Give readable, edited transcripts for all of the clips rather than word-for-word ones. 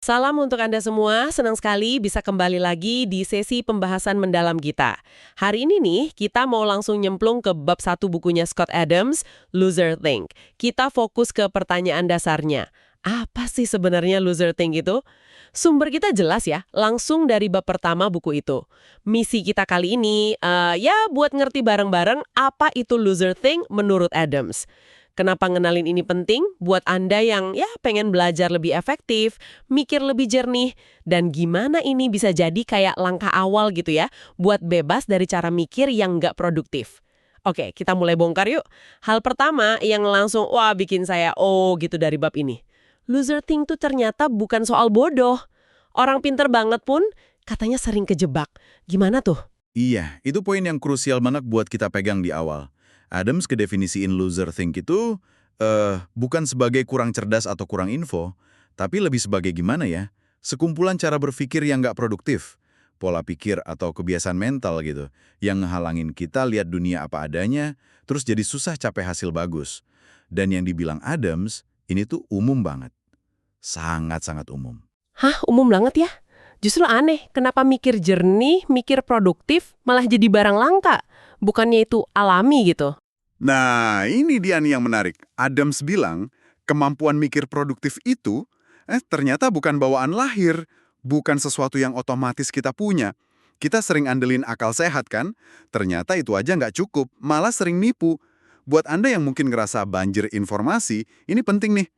Salam untuk Anda semua, senang sekali bisa kembali lagi di sesi pembahasan mendalam kita. Hari ini nih, kita mau langsung nyemplung ke bab 1 bukunya Scott Adams, Loser Think. Kita fokus ke pertanyaan dasarnya. Apa sih sebenarnya loser think itu? Sumber kita jelas ya, langsung dari bab pertama buku itu. Misi kita kali ini, ya buat ngerti bareng-bareng apa itu loser think menurut Adams. Kenapa ngenalin ini penting? Buat Anda yang ya pengen belajar lebih efektif, mikir lebih jernih, dan gimana ini bisa jadi kayak langkah awal gitu ya, buat bebas dari cara mikir yang nggak produktif. Oke, kita mulai bongkar yuk. Hal pertama yang langsung, wah bikin saya gitu dari bab ini. Loser think tuh ternyata bukan soal bodoh. Orang pinter banget pun katanya sering kejebak. Gimana tuh? Iya, itu poin yang krusial banget buat kita pegang di awal. Adams kedefinisiin loser think itu bukan sebagai kurang cerdas atau kurang info, tapi lebih sebagai gimana ya? Sekumpulan cara berpikir yang nggak produktif, pola pikir atau kebiasaan mental gitu, yang ngehalangin kita lihat dunia apa adanya, terus jadi susah capai hasil bagus. Dan yang dibilang Adams, ini tuh umum banget. Sangat-sangat umum. Hah, umum banget ya? Justru aneh, kenapa mikir jernih, mikir produktif, malah jadi barang langka? Bukannya itu alami gitu? Nah, ini dia nih yang menarik. Adams bilang, kemampuan mikir produktif itu ternyata bukan bawaan lahir, bukan sesuatu yang otomatis kita punya. Kita sering andelin akal sehat kan? Ternyata itu aja nggak cukup, malah sering nipu. Buat Anda yang mungkin ngerasa banjir informasi, ini penting nih.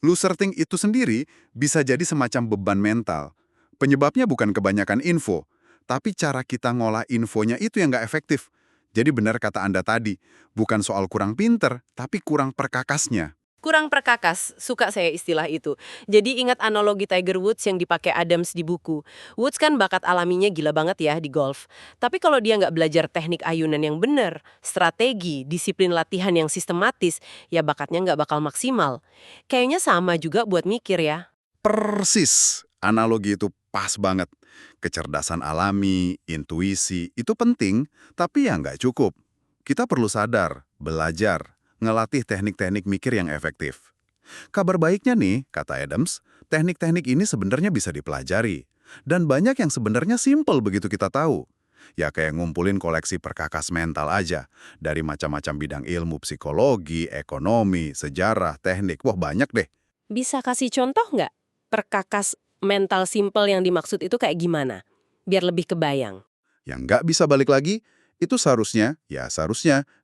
Loser think itu sendiri bisa jadi semacam beban mental. Penyebabnya bukan kebanyakan info, tapi cara kita ngolah infonya itu yang nggak efektif. Jadi benar kata Anda tadi, bukan soal kurang pinter, tapi kurang perkakasnya. Kurang perkakas, suka saya istilah itu. Jadi ingat analogi Tiger Woods yang dipakai Adams di buku. Woods kan bakat alaminya gila banget ya di golf. Tapi kalau dia nggak belajar teknik ayunan yang benar, strategi, disiplin latihan yang sistematis, ya bakatnya nggak bakal maksimal. Kayaknya sama juga buat mikir ya. Persis, analogi itu pas banget. Kecerdasan alami, intuisi, itu penting, tapi ya nggak cukup. Kita perlu sadar, belajar, ngelatih teknik-teknik mikir yang efektif. Kabar baiknya nih, kata Adams, teknik-teknik ini sebenarnya bisa dipelajari. Dan banyak yang sebenarnya simple begitu kita tahu. Ya kayak ngumpulin koleksi perkakas mental aja. Dari macam-macam bidang ilmu psikologi, ekonomi, sejarah, teknik, wah banyak deh. Bisa kasih contoh nggak? Perkakas mental simple yang dimaksud itu kayak gimana? Biar lebih kebayang. Yang nggak bisa balik lagi, itu seharusnya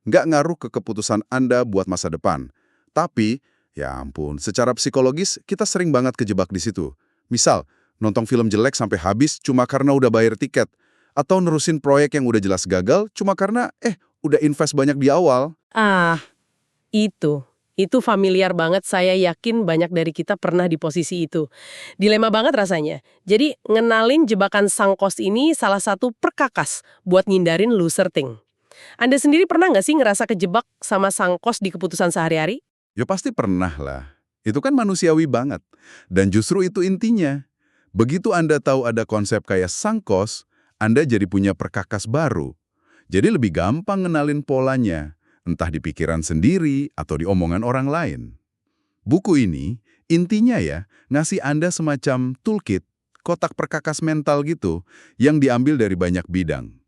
nggak ngaruh ke keputusan Anda buat masa depan. Tapi, ya ampun, secara psikologis kita sering banget kejebak di situ. Misal, nonton film jelek sampai habis cuma karena udah bayar tiket. Atau nerusin proyek yang udah jelas gagal cuma karena, udah invest banyak di awal. Ah, itu. Itu familiar banget, saya yakin banyak dari kita pernah di posisi itu. Dilema banget rasanya. Jadi, ngenalin jebakan sang kos ini salah satu perkakas buat ngindarin loser think. Anda sendiri pernah nggak sih ngerasa kejebak sama sang kos di keputusan sehari-hari? Ya pasti pernah lah. Itu kan manusiawi banget. Dan justru itu intinya. Begitu Anda tahu ada konsep kayak sunk cost, Anda jadi punya perkakas baru. Jadi lebih gampang ngenalin polanya, entah di pikiran sendiri atau di omongan orang lain. Buku ini, intinya ya, ngasih Anda semacam toolkit, kotak perkakas mental gitu, yang diambil dari banyak bidang.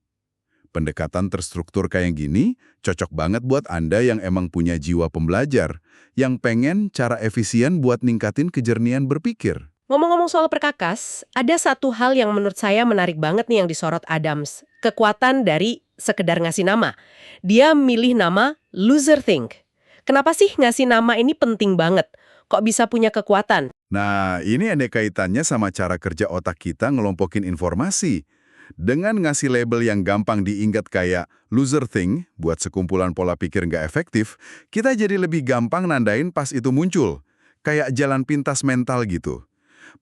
Pendekatan terstruktur kayak gini cocok banget buat Anda yang emang punya jiwa pembelajar, yang pengen cara efisien buat ningkatin kejernihan berpikir. Ngomong-ngomong soal perkakas, ada satu hal yang menurut saya menarik banget nih yang disorot Adams. Kekuatan dari sekedar ngasih nama. Dia milih nama loser think. Kenapa sih ngasih nama ini penting banget? Kok bisa punya kekuatan? Nah, ini ada kaitannya sama cara kerja otak kita ngelompokin informasi. Dengan ngasih label yang gampang diingat kayak loser think buat sekumpulan pola pikir nggak efektif, kita jadi lebih gampang nandain pas itu muncul. Kayak jalan pintas mental gitu.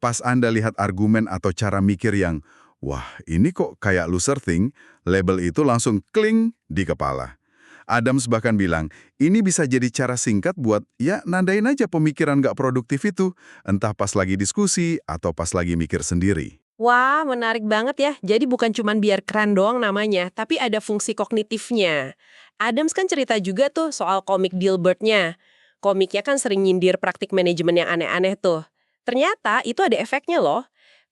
Pas Anda lihat argumen atau cara mikir yang, wah ini kok kayak loser think, label itu langsung kling di kepala. Adams bahkan bilang, ini bisa jadi cara singkat buat, ya nandain aja pemikiran nggak produktif itu, entah pas lagi diskusi atau pas lagi mikir sendiri. Wah, menarik banget ya. Jadi bukan cuma biar keren doang namanya, tapi ada fungsi kognitifnya. Adams kan cerita juga tuh soal komik Dilbert-nya. Komiknya kan sering nyindir praktik manajemen yang aneh-aneh tuh. Ternyata itu ada efeknya loh.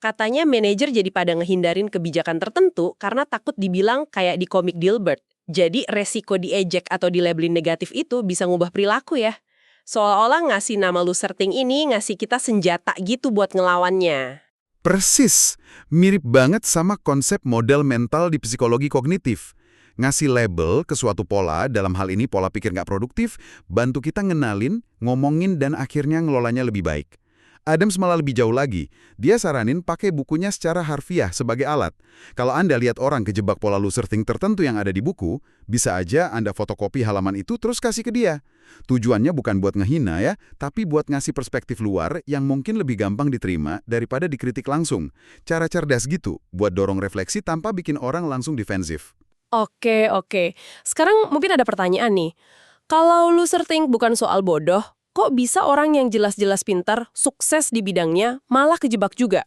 Katanya manajer jadi pada ngehindarin kebijakan tertentu karena takut dibilang kayak di komik Dilbert. Jadi resiko diejek atau dilabelin negatif itu bisa ngubah perilaku ya. Seolah-olah ngasih nama loser thing ini ngasih kita senjata gitu buat ngelawannya. Persis, mirip banget sama konsep model mental di psikologi kognitif. Ngasih label ke suatu pola, dalam hal ini pola pikir nggak produktif, bantu kita ngenalin, ngomongin, dan akhirnya ngelolanya lebih baik. Adams malah lebih jauh lagi. Dia saranin pakai bukunya secara harfiah sebagai alat. Kalau Anda lihat orang kejebak pola loser think tertentu yang ada di buku, bisa aja Anda fotokopi halaman itu terus kasih ke dia. Tujuannya bukan buat ngehina ya, tapi buat ngasih perspektif luar yang mungkin lebih gampang diterima daripada dikritik langsung. Cara cerdas gitu, buat dorong refleksi tanpa bikin orang langsung defensif. Oke. Sekarang mungkin ada pertanyaan nih. Kalau loser think bukan soal bodoh, kok bisa orang yang jelas-jelas pintar, sukses di bidangnya, malah kejebak juga?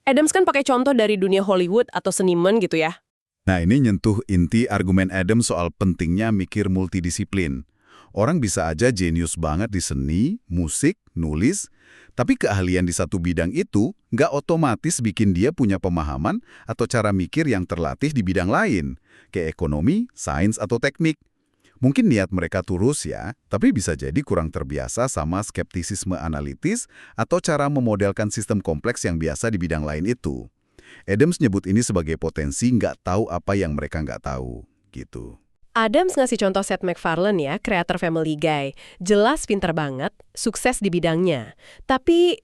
Adams kan pakai contoh dari dunia Hollywood atau seniman gitu ya. Nah, ini nyentuh inti argumen Adams soal pentingnya mikir multidisiplin. Orang bisa aja jenius banget di seni, musik, nulis, tapi keahlian di satu bidang itu nggak otomatis bikin dia punya pemahaman atau cara mikir yang terlatih di bidang lain, kayak ekonomi, sains, atau teknik. Mungkin niat mereka tulus ya, tapi bisa jadi kurang terbiasa sama skeptisisme analitis atau cara memodelkan sistem kompleks yang biasa di bidang lain itu. Adams nyebut ini sebagai potensi nggak tahu apa yang mereka nggak tahu, gitu. Adams ngasih contoh Seth MacFarlane ya, kreator Family Guy. Jelas pintar banget, sukses di bidangnya. Tapi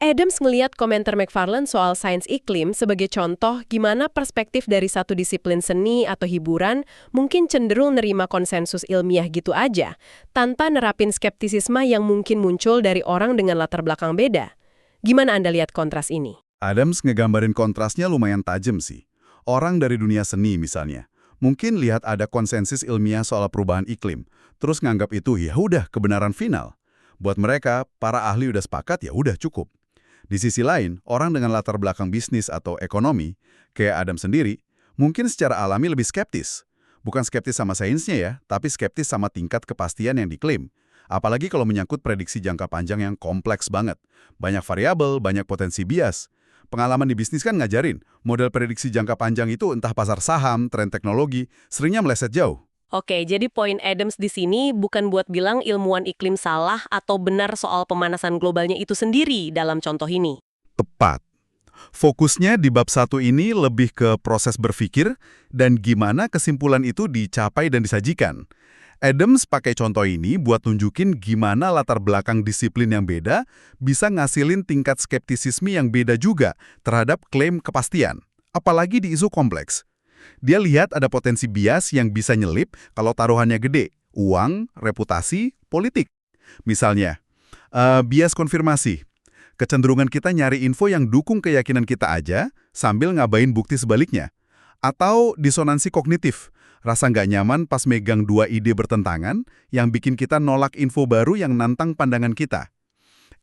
Adams ngeliat komentar MacFarlane soal sains iklim sebagai contoh gimana perspektif dari satu disiplin seni atau hiburan mungkin cenderung nerima konsensus ilmiah gitu aja, tanpa nerapin skeptisisme yang mungkin muncul dari orang dengan latar belakang beda. Gimana Anda lihat kontras ini? Adams ngegambarin kontrasnya lumayan tajam sih. Orang dari dunia seni misalnya, mungkin lihat ada konsensus ilmiah soal perubahan iklim, terus nganggap itu ya udah kebenaran final. Buat mereka, para ahli udah sepakat ya udah cukup. Di sisi lain, orang dengan latar belakang bisnis atau ekonomi, kayak Adam sendiri, mungkin secara alami lebih skeptis. Bukan skeptis sama sainsnya ya, tapi skeptis sama tingkat kepastian yang diklaim. Apalagi kalau menyangkut prediksi jangka panjang yang kompleks banget. Banyak variabel, banyak potensi bias. Pengalaman di bisnis kan ngajarin, model prediksi jangka panjang itu entah pasar saham, tren teknologi, seringnya meleset jauh. Oke, jadi poin Adams di sini bukan buat bilang ilmuwan iklim salah atau benar soal pemanasan globalnya itu sendiri dalam contoh ini. Tepat. Fokusnya di bab 1 ini lebih ke proses berpikir dan gimana kesimpulan itu dicapai dan disajikan. Adams pakai contoh ini buat nunjukin gimana latar belakang disiplin yang beda bisa ngasilin tingkat skeptisisme yang beda juga terhadap klaim kepastian, apalagi di isu kompleks. Dia lihat ada potensi bias yang bisa nyelip kalau taruhannya gede, uang, reputasi, politik. Misalnya, bias konfirmasi. Kecenderungan kita nyari info yang dukung keyakinan kita aja sambil ngabain bukti sebaliknya. Atau disonansi kognitif, rasa nggak nyaman pas megang dua ide bertentangan yang bikin kita nolak info baru yang nantang pandangan kita.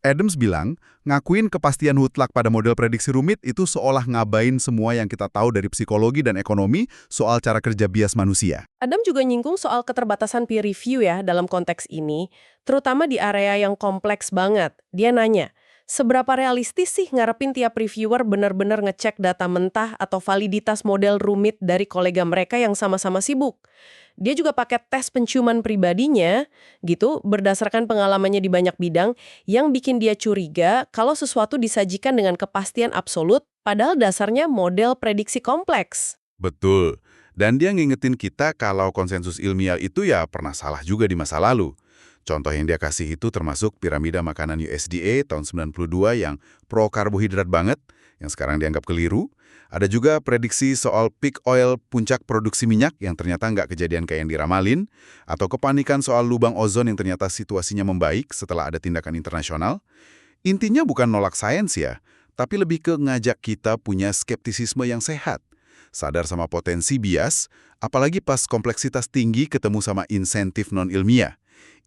Adams bilang, ngakuin kepastian mutlak pada model prediksi rumit itu seolah ngabain semua yang kita tahu dari psikologi dan ekonomi soal cara kerja bias manusia. Adam juga nyinggung soal keterbatasan peer review ya dalam konteks ini, terutama di area yang kompleks banget. Dia nanya, seberapa realistis sih ngarepin tiap reviewer benar-benar ngecek data mentah atau validitas model rumit dari kolega mereka yang sama-sama sibuk? Dia juga pakai tes penciuman pribadinya, gitu, berdasarkan pengalamannya di banyak bidang, yang bikin dia curiga kalau sesuatu disajikan dengan kepastian absolut, padahal dasarnya model prediksi kompleks. Betul. Dan dia ngingetin kita kalau konsensus ilmiah itu ya pernah salah juga di masa lalu. Contoh yang dia kasih itu termasuk piramida makanan USDA tahun 92 yang pro-karbohidrat banget, yang sekarang dianggap keliru. Ada juga prediksi soal peak oil puncak produksi minyak yang ternyata nggak kejadian kayak yang diramalin, atau kepanikan soal lubang ozon yang ternyata situasinya membaik setelah ada tindakan internasional. Intinya bukan nolak sains ya, tapi lebih ke ngajak kita punya skeptisisme yang sehat. Sadar sama potensi bias, apalagi pas kompleksitas tinggi ketemu sama insentif non-ilmiah.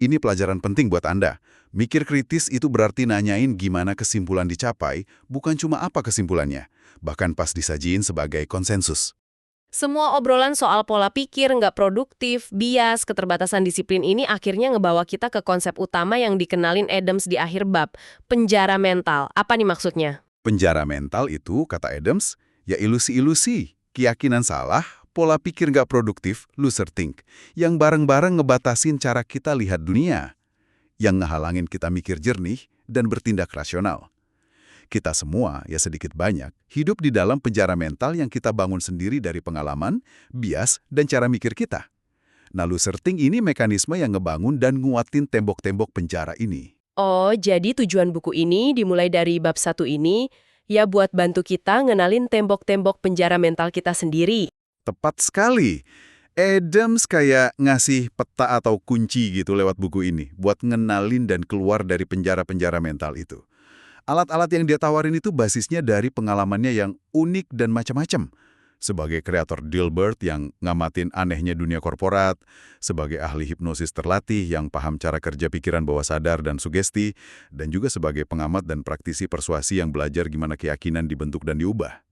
Ini pelajaran penting buat Anda. Mikir kritis itu berarti nanyain gimana kesimpulan dicapai, bukan cuma apa kesimpulannya, bahkan pas disajiin sebagai konsensus. Semua obrolan soal pola pikir nggak produktif, bias, keterbatasan disiplin ini akhirnya ngebawa kita ke konsep utama yang dikenalin Adams di akhir bab, penjara mental. Apa nih maksudnya? Penjara mental itu, kata Adams, ya ilusi-ilusi, keyakinan salah, pola pikir nggak produktif, loser think, yang bareng-bareng ngebatasin cara kita lihat dunia, yang ngehalangin kita mikir jernih dan bertindak rasional. Kita semua, ya sedikit banyak, hidup di dalam penjara mental yang kita bangun sendiri dari pengalaman, bias, dan cara mikir kita. Nah, loser think ini mekanisme yang ngebangun dan nguatin tembok-tembok penjara ini. Oh, jadi tujuan buku ini dimulai dari bab 1 ini, ya buat bantu kita ngenalin tembok-tembok penjara mental kita sendiri. Tepat sekali. Adams kayak ngasih peta atau kunci gitu lewat buku ini, buat ngenalin dan keluar dari penjara-penjara mental itu. Alat-alat yang dia tawarin itu basisnya dari pengalamannya yang unik dan macam-macam. Sebagai kreator Dilbert yang ngamatin anehnya dunia korporat, sebagai ahli hipnosis terlatih yang paham cara kerja pikiran bawah sadar dan sugesti, dan juga sebagai pengamat dan praktisi persuasi yang belajar gimana keyakinan dibentuk dan diubah.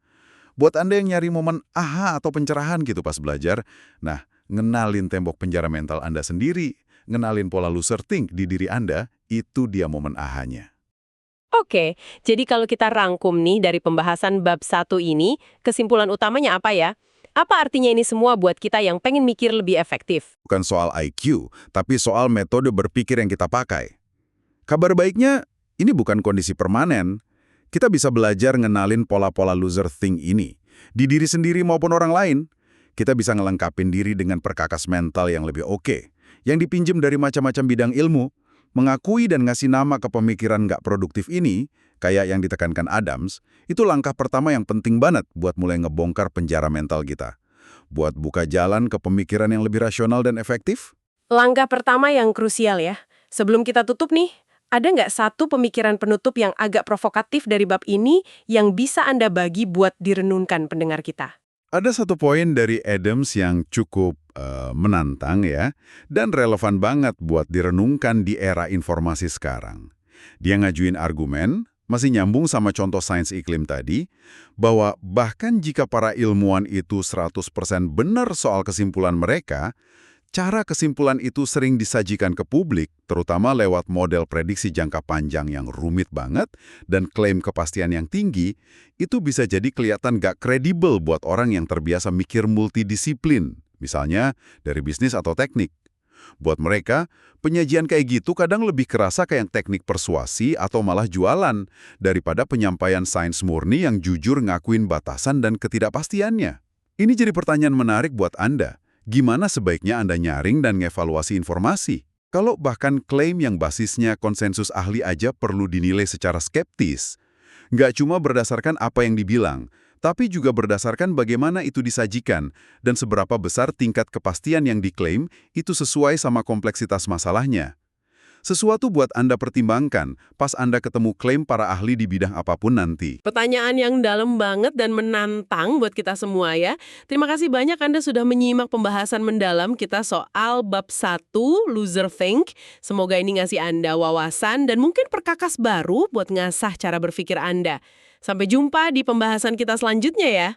Buat Anda yang nyari momen aha atau pencerahan gitu pas belajar, nah, ngenalin tembok penjara mental Anda sendiri, ngenalin pola loser think di diri Anda, itu dia momen ahanya. Oke, jadi kalau kita rangkum nih dari pembahasan bab 1 ini, kesimpulan utamanya apa ya? Apa artinya ini semua buat kita yang pengen mikir lebih efektif? Bukan soal IQ, tapi soal metode berpikir yang kita pakai. Kabar baiknya, ini bukan kondisi permanen. Kita bisa belajar ngenalin pola-pola loser think ini. Di diri sendiri maupun orang lain, kita bisa ngelengkapin diri dengan perkakas mental yang lebih oke, yang dipinjem dari macam-macam bidang ilmu. Mengakui dan ngasih nama ke pemikiran nggak produktif ini, kayak yang ditekankan Adams, itu langkah pertama yang penting banget buat mulai ngebongkar penjara mental kita. Buat buka jalan ke pemikiran yang lebih rasional dan efektif. Langkah pertama yang krusial ya. Sebelum kita tutup nih, ada nggak satu pemikiran penutup yang agak provokatif dari bab ini yang bisa Anda bagi buat direnungkan pendengar kita? Ada satu poin dari Adams yang cukup menantang ya, dan relevan banget buat direnungkan di era informasi sekarang. Dia ngajuin argumen, masih nyambung sama contoh sains iklim tadi, bahwa bahkan jika para ilmuwan itu 100% benar soal kesimpulan mereka, cara kesimpulan itu sering disajikan ke publik, terutama lewat model prediksi jangka panjang yang rumit banget dan klaim kepastian yang tinggi, itu bisa jadi kelihatan gak kredibel buat orang yang terbiasa mikir multidisiplin, misalnya dari bisnis atau teknik. Buat mereka, penyajian kayak gitu kadang lebih kerasa kayak teknik persuasi atau malah jualan daripada penyampaian sains murni yang jujur ngakuin batasan dan ketidakpastiannya. Ini jadi pertanyaan menarik buat Anda. Gimana sebaiknya Anda nyaring dan ngevaluasi informasi? Kalau bahkan klaim yang basisnya konsensus ahli aja perlu dinilai secara skeptis. Nggak cuma berdasarkan apa yang dibilang, tapi juga berdasarkan bagaimana itu disajikan dan seberapa besar tingkat kepastian yang diklaim itu sesuai sama kompleksitas masalahnya. Sesuatu buat Anda pertimbangkan pas Anda ketemu klaim para ahli di bidang apapun nanti. Pertanyaan yang dalam banget dan menantang buat kita semua ya. Terima kasih banyak Anda sudah menyimak pembahasan mendalam kita soal bab 1, Loser Think. Semoga ini ngasih Anda wawasan dan mungkin perkakas baru buat ngasah cara berpikir Anda. Sampai jumpa di pembahasan kita selanjutnya ya.